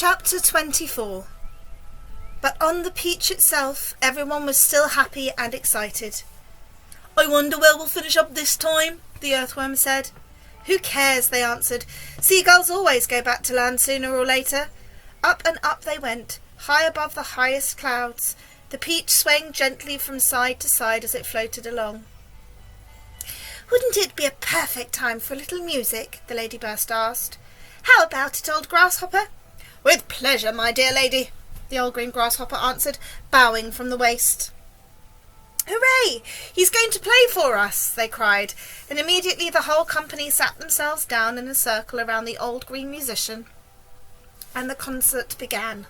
Chapter 24. But on the Peach itself, everyone was still happy and excited. "I wonder where we'll finish up this time," the earthworm said. "Who cares?" they answered. "Seagulls always go back to land sooner or later." Up and up they went, high above the highest clouds, the Peach swaying gently from side to side as it floated along. "Wouldn't it be a perfect time for a little music?" the ladybird asked. "How about it, old grasshopper?" "With pleasure, my dear lady," the old green grasshopper answered, bowing from the waist. "Hooray! He's going to play for us!" they cried, and immediately the whole company sat themselves down in a circle around the old green musician, and the concert began.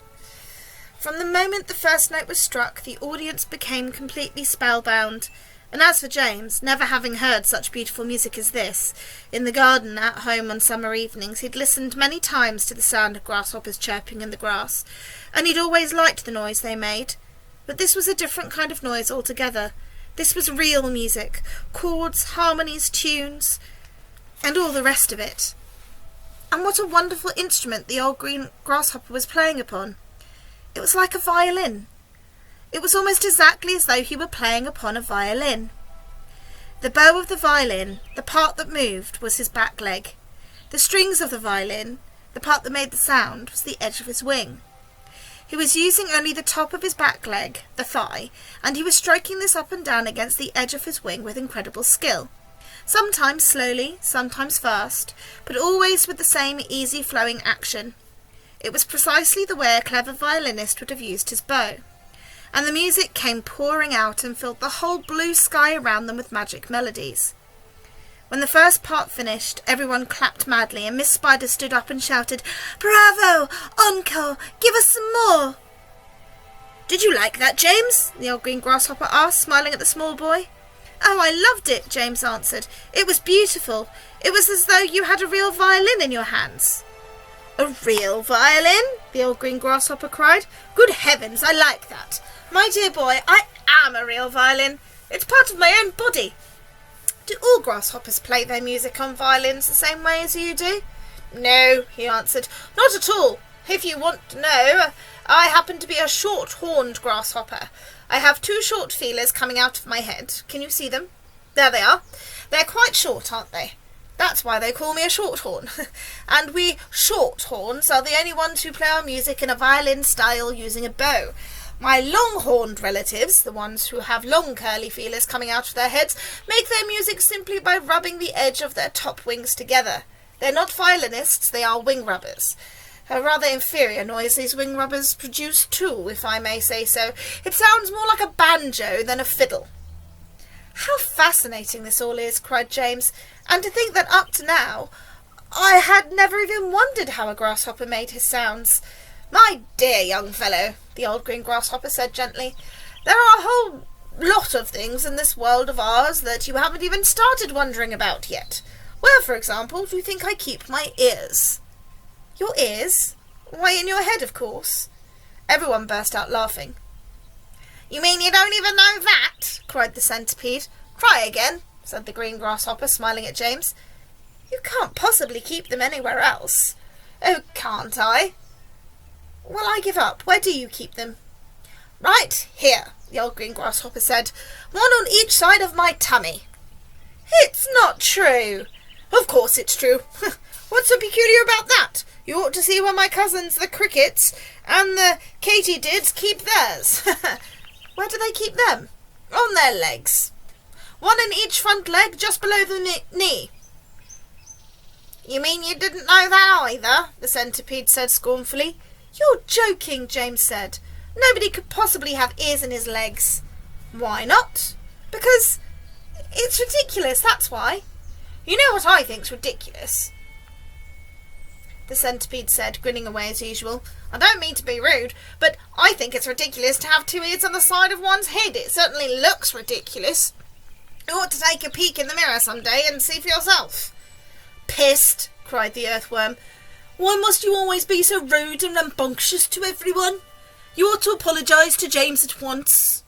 From the moment the first note was struck, the audience became completely spellbound, and as for James, never having heard such beautiful music as this, in the garden at home on summer evenings, he'd listened many times to the sound of grasshoppers chirping in the grass, and he'd always liked the noise they made. But this was a different kind of noise altogether. This was real music, chords, harmonies, tunes, and all the rest of it. And what a wonderful instrument the old green grasshopper was playing upon. It was like a violin. It was almost exactly as though he were playing upon a violin. The bow of the violin, the part that moved, was his back leg. The strings of the violin, the part that made the sound, was the edge of his wing. He was using only the top of his back leg, the thigh, and he was stroking this up and down against the edge of his wing with incredible skill. Sometimes slowly, sometimes fast, but always with the same easy flowing action. It was precisely the way a clever violinist would have used his bow. And the music came pouring out and filled the whole blue sky around them with magic melodies. When the first part finished, everyone clapped madly, and Miss Spider stood up and shouted, "Bravo! Encore! Give us some more!" "Did you like that, James?" the old green grasshopper asked, smiling at the small boy. "Oh, I loved it," James answered. "It was beautiful. It was as though you had a real violin in your hands." "A real violin?" the old green grasshopper cried. "Good heavens, I like that. My dear boy, I am a real violin. It's part of my own body." "Do all grasshoppers play their music on violins the same way as you do?" "No," he answered, "not at all. If you want to know, I happen to be a short-horned grasshopper. I have two short feelers coming out of my head. Can you see them? There they are. They're quite short, aren't they? That's why they call me a shorthorn. And we shorthorns are the only ones who play our music in a violin style using a bow. My long-horned relatives, the ones who have long curly feelers coming out of their heads, make their music simply by rubbing the edge of their top wings together. They're not violinists, they are wing rubbers. A rather inferior noise these wing rubbers produce too, if I may say so. It sounds more like a banjo than a fiddle." "How fascinating this all is," cried James, "and to think that up to now I had never even wondered how a grasshopper made his sounds." "My dear young fellow," the old green grasshopper said gently, "there are a whole lot of things in this world of ours that you haven't even started wondering about yet. Where, for example, do you think I keep my ears?" "Your ears? Why, in your head, of course." Everyone burst out laughing. "You mean you don't even know that?" cried the centipede. "Try again," said the green grasshopper, smiling at James. "You can't possibly keep them anywhere else." "Oh, can't I?" "Well, I give up. Where do you keep them?" "Right here," the old green grasshopper said. "One on each side of my tummy." "It's not true." "Of course it's true. What's so peculiar about that? You ought to see where my cousins, the crickets, and the katydids keep theirs." "Where do they keep them?" "On their legs. One in each front leg, just below the knee." "You mean you didn't know that either?" the centipede said scornfully. "You're joking," James said. "Nobody could possibly have ears in his legs." "Why not?" "Because it's ridiculous, that's why." "You know what I think's ridiculous?" the centipede said, grinning away as usual. "I don't mean to be rude, but I think it's ridiculous to have two ears on the side of one's head. It certainly looks ridiculous. You ought to take a peek in the mirror some day and see for yourself." "Pissed!" cried the earthworm. "Why must you always be so rude and rambunctious to everyone? You ought to apologise to James at once."